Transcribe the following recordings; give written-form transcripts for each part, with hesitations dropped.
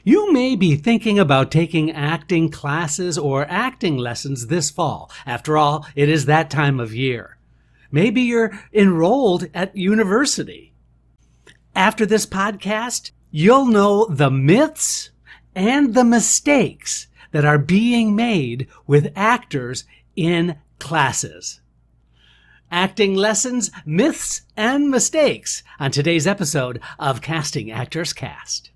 You may be thinking about taking acting classes or acting lessons this fall. After all, it is that time of year. Maybe you're enrolled at university. After this podcast, you'll know the myths and the mistakes that are being made with actors in classes. Acting lessons, myths, and mistakes on today's episode of Casting Actors Cast.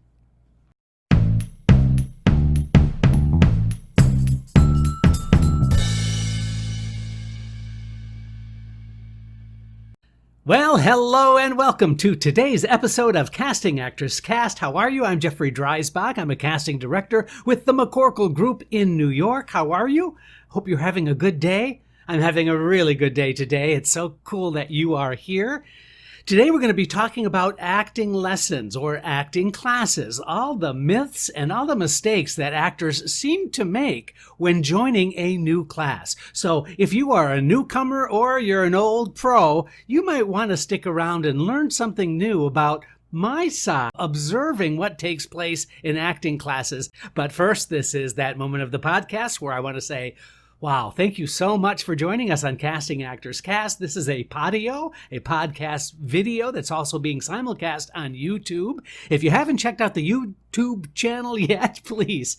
Well, hello and welcome to today's episode of Casting Actors Cast. How are you? I'm Jeffrey Dreisbach. I'm a casting director with the McCorkle Group in New York. How are you? Hope you're having a good day. I'm having a really good day today. It's so cool that you are here. Today we're going to be talking about acting lessons or acting classes, all the myths and all the mistakes that actors seem to make when joining a new class. So if you are a newcomer or you're an old pro, you might want to stick around and learn something new about my side, observing what takes place in acting classes. But first, this is that moment of the podcast where I want to say, wow, thank you so much for joining us on Casting Actors Cast. This is a podio, a podcast video that's also being simulcast on YouTube. If you haven't checked out the YouTube channel yet, please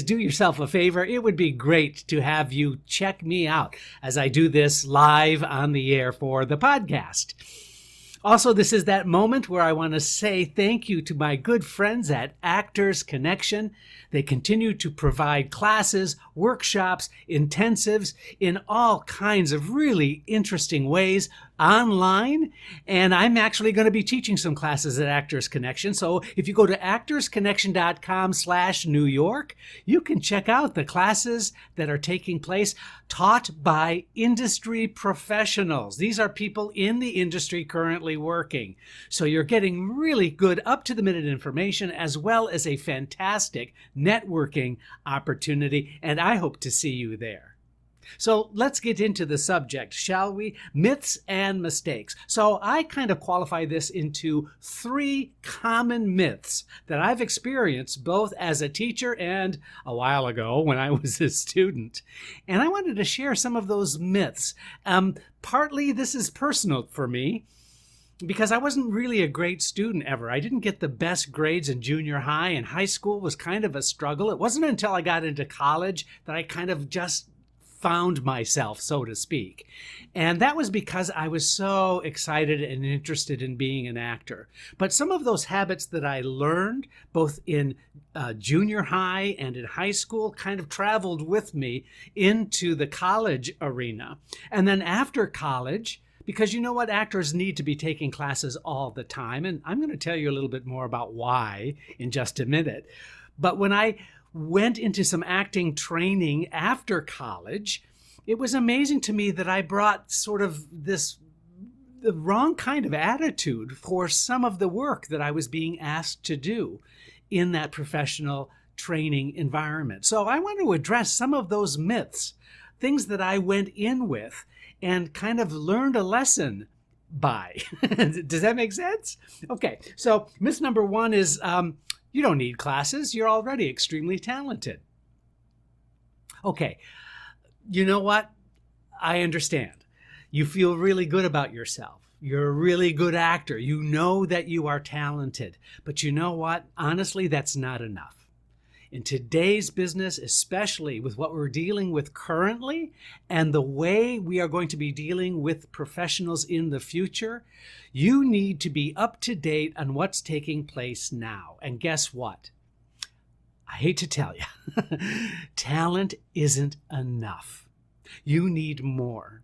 do yourself a favor. It would be great to have you check me out as I do this live on the air for the podcast. Also, this is that moment where I want to say thank you to my good friends at Actors Connection. They continue to provide classes, workshops, intensives in all kinds of really interesting ways online. And I'm actually going to be teaching some classes at Actors Connection. So if you go to actorsconnection.com/New York, you can check out the classes that are taking place taught by industry professionals. These are people in the industry currently working. So you're getting really good up-to-the-minute information as well as a fantastic networking opportunity, and I hope to see you there. So let's get into the subject, shall we? Myths and mistakes. So I kind of qualify this into three common myths that I've experienced both as a teacher and a while ago when I was a student. And I wanted to share some of those myths. Partly this is personal for me, because I wasn't really a great student ever. I didn't get the best grades in junior high, and high school was kind of a struggle. It wasn't until I got into college that I kind of just found myself, so to speak. And that was because I was so excited and interested in being an actor. But some of those habits that I learned, both in junior high and in high school, kind of traveled with me into the college arena. And then after college, because you know what, actors need to be taking classes all the time. And I'm going to tell you a little bit more about why in just a minute. But when I went into some acting training after college, it was amazing to me that I brought sort of the wrong kind of attitude for some of the work that I was being asked to do in that professional training environment. So I want to address some of those myths, things that I went in with and kind of learned a lesson by. Does that make sense? Okay, so myth number one is you don't need classes. You're already extremely talented. Okay, you know what? I understand. You feel really good about yourself. You're a really good actor. You know that you are talented. But you know what? Honestly, that's not enough. In today's business, especially with what we're dealing with currently and the way we are going to be dealing with professionals in the future, you need to be up to date on what's taking place now. And guess what? I hate to tell you, talent isn't enough. You need more.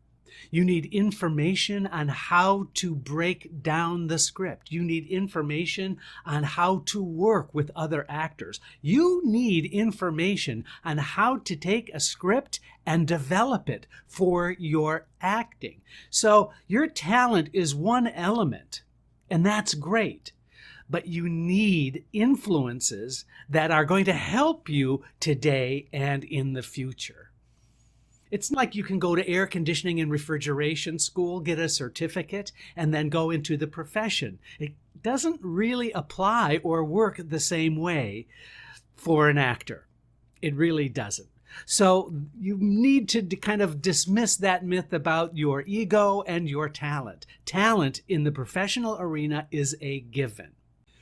You need information on how to break down the script. You need information on how to work with other actors. You need information on how to take a script and develop it for your acting. So your talent is one element, and that's great. But you need influences that are going to help you today and in the future. It's like you can go to air conditioning and refrigeration school, get a certificate, and then go into the profession. It doesn't really apply or work the same way for an actor. It really doesn't. So you need to kind of dismiss that myth about your ego and your talent. Talent in the professional arena is a given.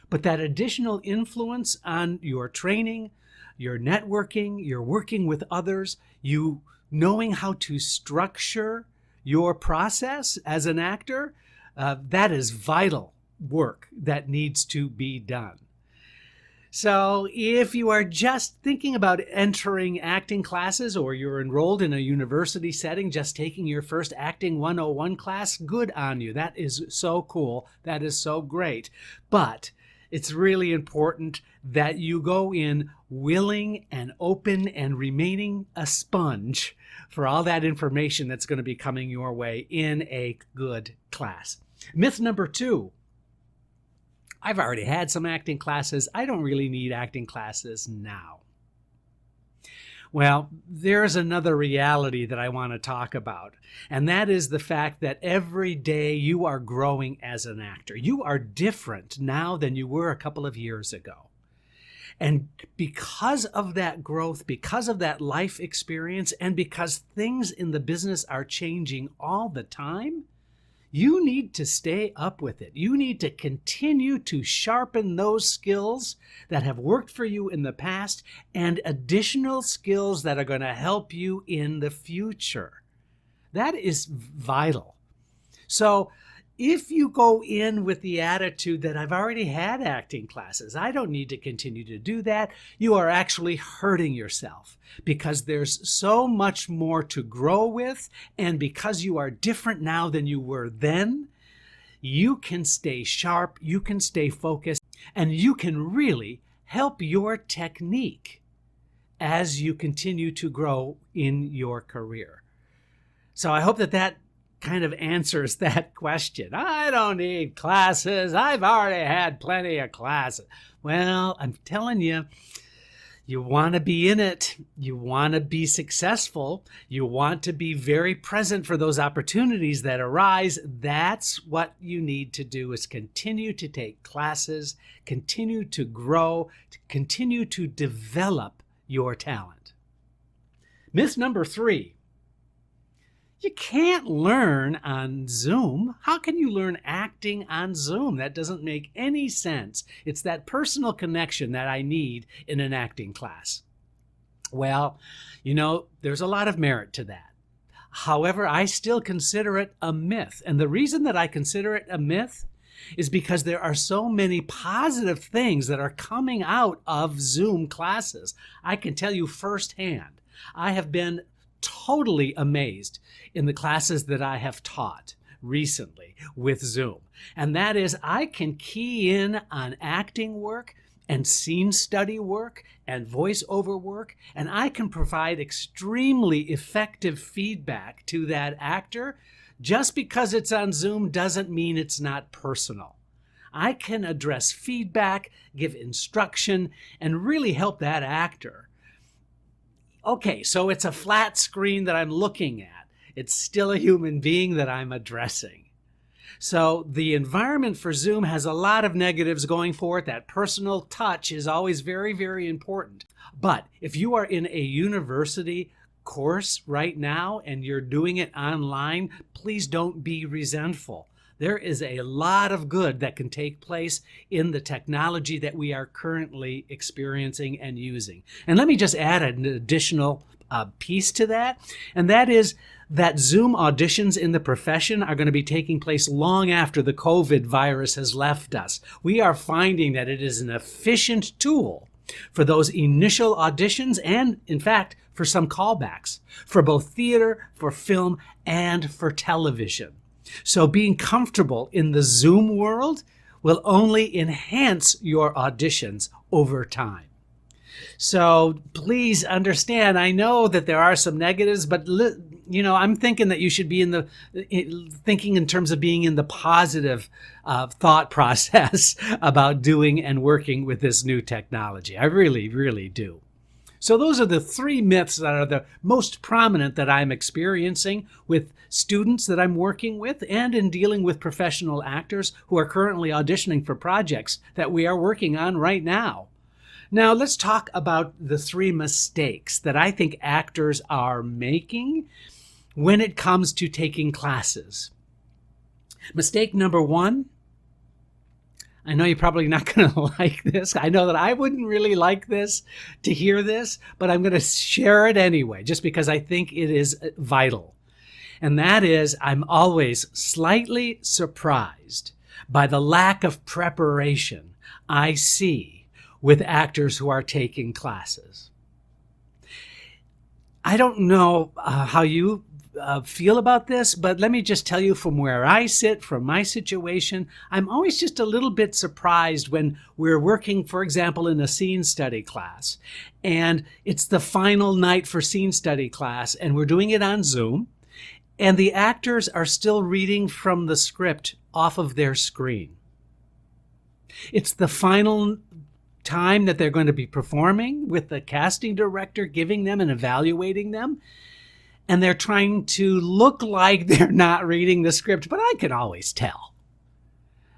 But that additional influence on your training, your networking, your working with others, you knowing how to structure your process as an actor, that is vital work that needs to be done. So if you are just thinking about entering acting classes, or you're enrolled in a university setting, just taking your first Acting 101 class, good on you. That is so cool. That is so great. But it's really important that you go in willing and open and remaining a sponge for all that information that's going to be coming your way in a good class. Myth number 2. I've already had some acting classes. I don't really need acting classes now. Well, there's another reality that I want to talk about, and that is the fact that every day you are growing as an actor. You are different now than you were a couple of years ago. And because of that growth, because of that life experience, and because things in the business are changing all the time, you need to stay up with it. You need to continue to sharpen those skills that have worked for you in the past and additional skills that are going to help you in the future. That is vital. So if you go in with the attitude that I've already had acting classes, I don't need to continue to do that, you are actually hurting yourself, because there's so much more to grow with, and because you are different now than you were then, you can stay sharp, you can stay focused, and you can really help your technique as you continue to grow in your career. So I hope that kind of answers that question. I don't need classes. I've already had plenty of classes. Well, I'm telling you, you want to be in it. You want to be successful. You want to be very present for those opportunities that arise. That's what you need to do, is continue to take classes, continue to grow, continue to develop your talent. Myth number 3. You can't learn on Zoom. How can you learn acting on Zoom? That doesn't make any sense. It's that personal connection that I need in an acting class. Well, there's a lot of merit to that. However, I still consider it a myth. And the reason that I consider it a myth is because there are so many positive things that are coming out of Zoom classes. I can tell you firsthand. I have been totally amazed in the classes that I have taught recently with Zoom. And that is, I can key in on acting work and scene study work and voiceover work, and I can provide extremely effective feedback to that actor. Just because it's on Zoom doesn't mean it's not personal. I can address feedback, give instruction, and really help that actor. Okay, so it's a flat screen that I'm looking at. It's still a human being that I'm addressing. So the environment for Zoom has a lot of negatives going for it. That personal touch is always very, very important. But if you are in a university course right now and you're doing it online, please don't be resentful. There is a lot of good that can take place in the technology that we are currently experiencing and using. And let me just add an additional piece to that, and that is that Zoom auditions in the profession are going to be taking place long after the COVID virus has left us. We are finding that it is an efficient tool for those initial auditions and, in fact, for some callbacks, for both theater, for film, and for television. So being comfortable in the Zoom world will only enhance your auditions over time. So please understand, I know that there are some negatives, but I'm thinking that you should be thinking in terms of being in the positive thought process about doing and working with this new technology. I really, really do. So those are the three myths that are the most prominent that I'm experiencing with students that I'm working with and in dealing with professional actors who are currently auditioning for projects that we are working on right now. Now let's talk about the three mistakes that I think actors are making when it comes to taking classes. Mistake number one, I know you're probably not going to like this. I know that I wouldn't really like this to hear this, but I'm going to share it anyway, just because I think it is vital. And that is, I'm always slightly surprised by the lack of preparation I see with actors who are taking classes. I don't know how you feel about this, but let me just tell you from where I sit, from my situation, I'm always just a little bit surprised when we're working, for example, in a scene study class, and it's the final night for scene study class, and we're doing it on Zoom, and the actors are still reading from the script off of their screen. It's the final time that they're going to be performing with the casting director giving them and evaluating them. And they're trying to look like they're not reading the script, but I can always tell.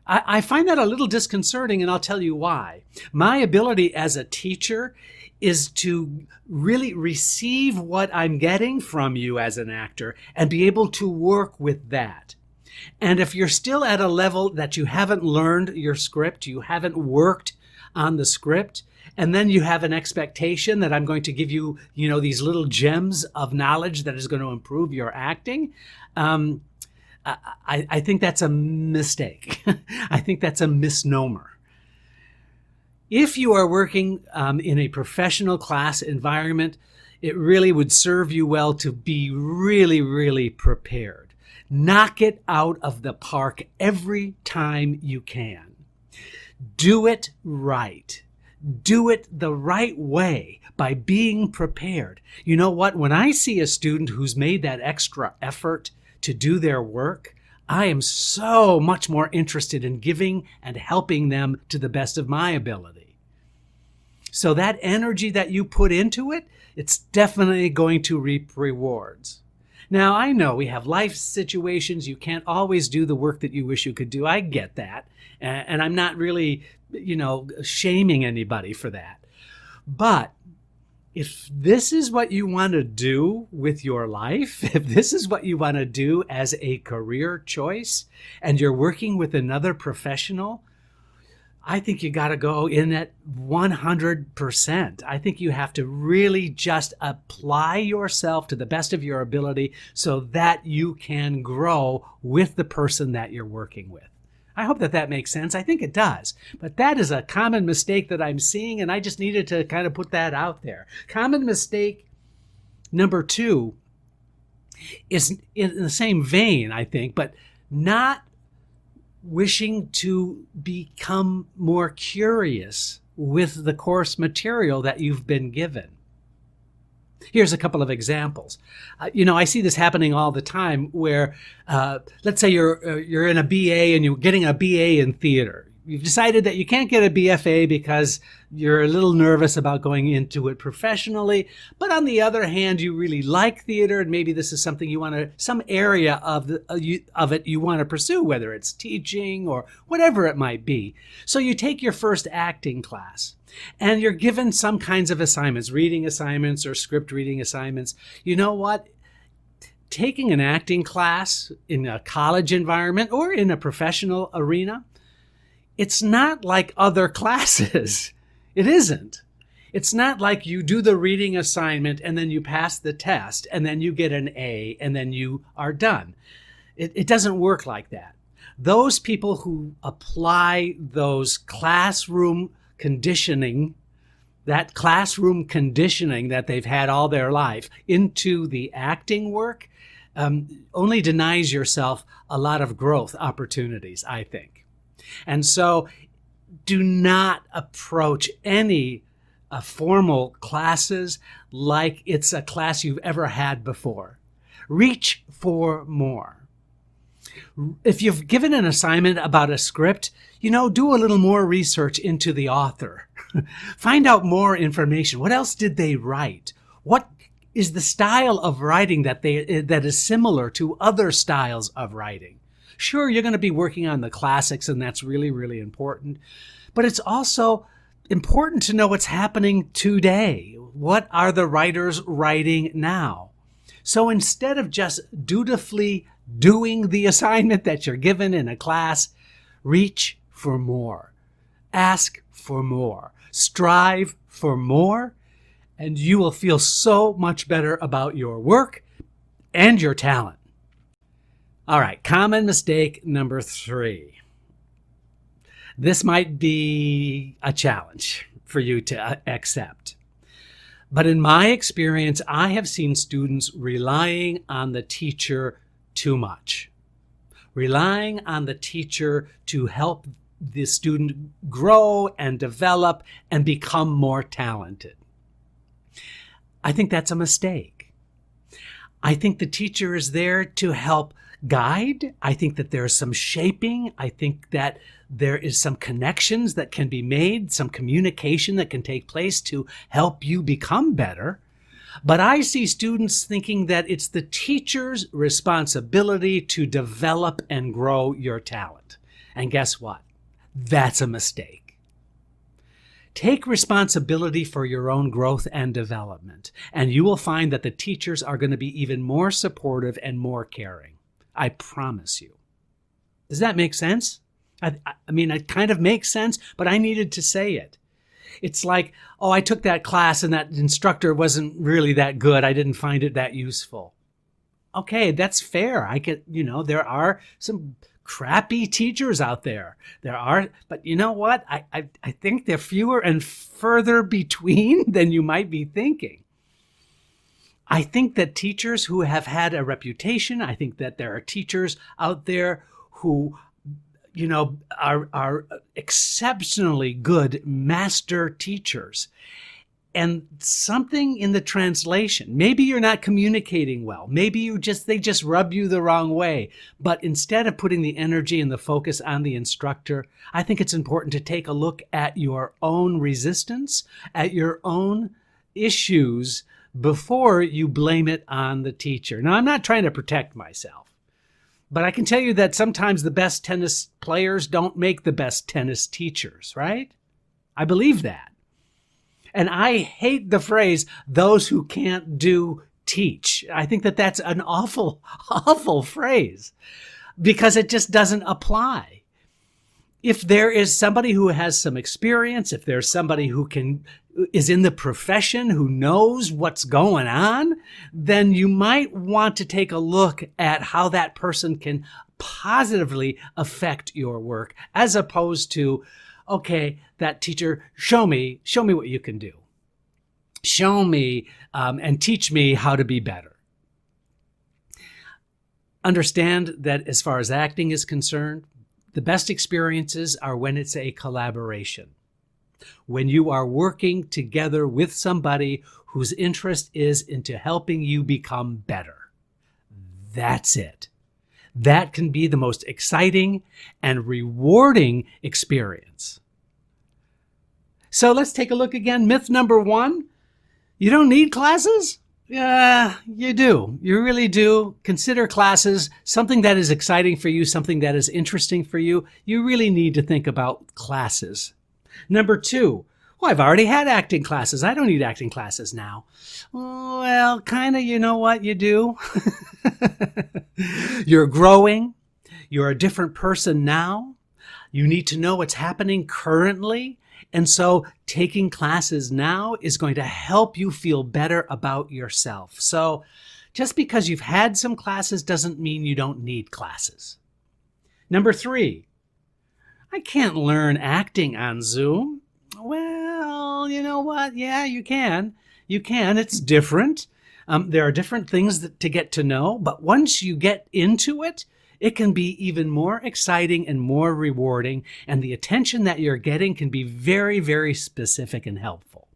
I find that a little disconcerting, and I'll tell you why. My ability as a teacher is to really receive what I'm getting from you as an actor and be able to work with that. And if you're still at a level that you haven't learned your script, you haven't worked on the script, and then you have an expectation that I'm going to give you, these little gems of knowledge that is going to improve your acting, I think that's a mistake. I think that's a misnomer. If you are working in a professional class environment, it really would serve you well to be really, really prepared. Knock it out of the park every time you can. Do it right. Do it the right way by being prepared. You know what? When I see a student who's made that extra effort to do their work, I am so much more interested in giving and helping them to the best of my ability. So that energy that you put into it, it's definitely going to reap rewards. Now, I know we have life situations. You can't always do the work that you wish you could do. I get that. And I'm not really, shaming anybody for that. But if this is what you want to do with your life, if this is what you want to do as a career choice, and you're working with another professional, I think you got to go in at 100%. I think you have to really just apply yourself to the best of your ability so that you can grow with the person that you're working with. I hope that makes sense. I think it does. But that is a common mistake that I'm seeing, and I just needed to kind of put that out there. Common mistake number two is in the same vein, I think, but not wishing to become more curious with the course material that you've been given. Here's a couple of examples. I see this happening all the time where, let's say you're in a BA and you're getting a BA in theater. You've decided that you can't get a BFA because you're a little nervous about going into it professionally. But on the other hand, you really like theater, and maybe this is something some area of it you want to pursue, whether it's teaching or whatever it might be. So you take your first acting class, and you're given some kinds of assignments, reading assignments or script reading assignments. You know what? Taking an acting class in a college environment or in a professional arena, it's not like other classes. It isn't. It's not like you do the reading assignment and then you pass the test and then you get an A and then you are done. It doesn't work like that. Those people who apply those classroom conditioning, that classroom conditioning that they've had all their life into the acting work, only denies yourself a lot of growth opportunities, I think. And so do not approach any formal classes like it's a class you've ever had before. Reach for more. If you've given an assignment about a script, do a little more research into the author. Find out more information. What else did they write? What is the style of writing that is similar to other styles of writing? Sure, you're going to be working on the classics, and that's really, really important. But it's also important to know what's happening today. What are the writers writing now? So instead of just dutifully doing the assignment that you're given in a class, reach for more. Ask for more. Strive for more, and you will feel so much better about your work and your talent. All right, common mistake number 3. This might be a challenge for you to accept. But in my experience, I have seen students relying on the teacher too much. Relying on the teacher to help the student grow and develop and become more talented. I think that's a mistake. I think the teacher is there to help guide. I think that there's some shaping. I think that there is some connections that can be made, some communication that can take place to help you become better. But I see students thinking that it's the teacher's responsibility to develop and grow your talent. And guess what? That's a mistake. Take responsibility for your own growth and development, and you will find that the teachers are going to be even more supportive and more caring. I promise you. Does that make sense? I mean, it kind of makes sense, but I needed to say it. It's like, oh, I took that class and that instructor wasn't really that good. I didn't find it that useful. Okay, that's fair. There are some crappy teachers out there. But you know what? I think they're fewer and further between than you might be thinking. I think that teachers who have had a reputation, I think that there are teachers out there who are exceptionally good master teachers. And something in the translation, maybe you're not communicating well. Maybe they just rub you the wrong way. But instead of putting the energy and the focus on the instructor, I think it's important to take a look at your own resistance, at your own issues before you blame it on the teacher. Now, I'm not trying to protect myself. But I can tell you that sometimes the best tennis players don't make the best tennis teachers, right? I believe that. And I hate the phrase, those who can't do, teach. I think that that's an awful, awful phrase because it just doesn't apply. If there is somebody who has some experience, if there's somebody who is in the profession, who knows what's going on, then you might want to take a look at how that person can positively affect your work, as opposed to, okay, that teacher, show me what you can do. Show me and teach me how to be better. Understand that as far as acting is concerned, the best experiences are when it's a collaboration. When you are working together with somebody whose interest is into helping you become better. That's it. That can be the most exciting and rewarding experience. So let's take a look again. Myth number 1, you don't need classes? Yeah, you do. You really do. Consider classes something that is exciting for you, something that is interesting for you. You really need to think about classes. Number 2, well, I've already had acting classes. I don't need acting classes now. Well, kind of, you know what you do? You're growing. You're a different person now. You need to know what's happening currently. And so taking classes now is going to help you feel better about yourself. So just because you've had some classes doesn't mean you don't need classes. Number 3, I can't learn acting on Zoom. Well, you know what? Yeah, you can. You can. It's different. There are different things to get to know, but once you get into it, it can be even more exciting and more rewarding, and the attention that you're getting can be very, very specific and helpful.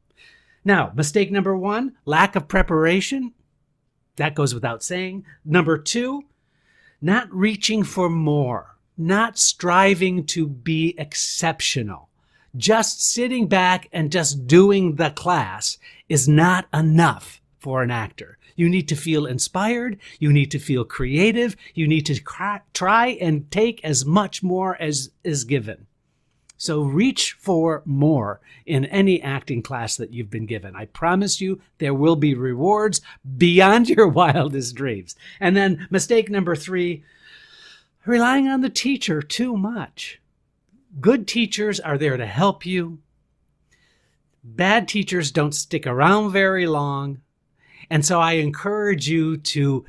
Now, mistake number 1, lack of preparation. That goes without saying. Number 2, not reaching for more, not striving to be exceptional. Just sitting back and just doing the class is not enough for an actor. You need to feel inspired. You need to feel creative. You need to try and take as much more as is given. So reach for more in any acting class that you've been given. I promise you there will be rewards beyond your wildest dreams. And then mistake number 3, relying on the teacher too much. Good teachers are there to help you. Bad teachers don't stick around very long. And so I encourage you to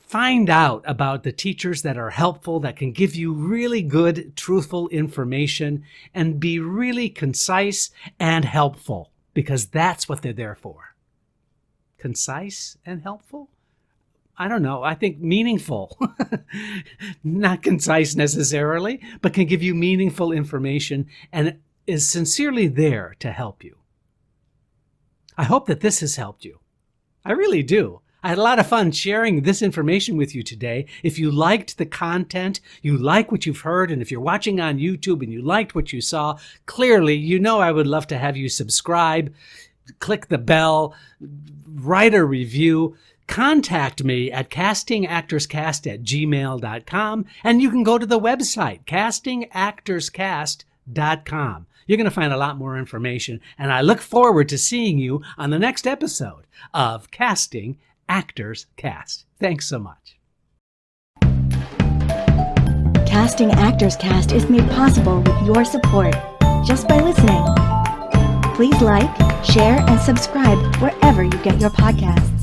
find out about the teachers that are helpful, that can give you really good, truthful information and be really concise and helpful, because that's what they're there for. Concise and helpful? I don't know. I think meaningful. Not concise necessarily, but can give you meaningful information and is sincerely there to help you. I hope that this has helped you. I really do. I had a lot of fun sharing this information with you today. If you liked the content, you like what you've heard, and if you're watching on YouTube and you liked what you saw, clearly you know I would love to have you subscribe, click the bell, write a review. Contact me at castingactorscast@gmail.com, and you can go to the website, castingactorscast.com. You're going to find a lot more information, and I look forward to seeing you on the next episode of Casting Actors Cast. Thanks so much. Casting Actors Cast is made possible with your support just by listening. Please like, share, and subscribe wherever you get your podcasts.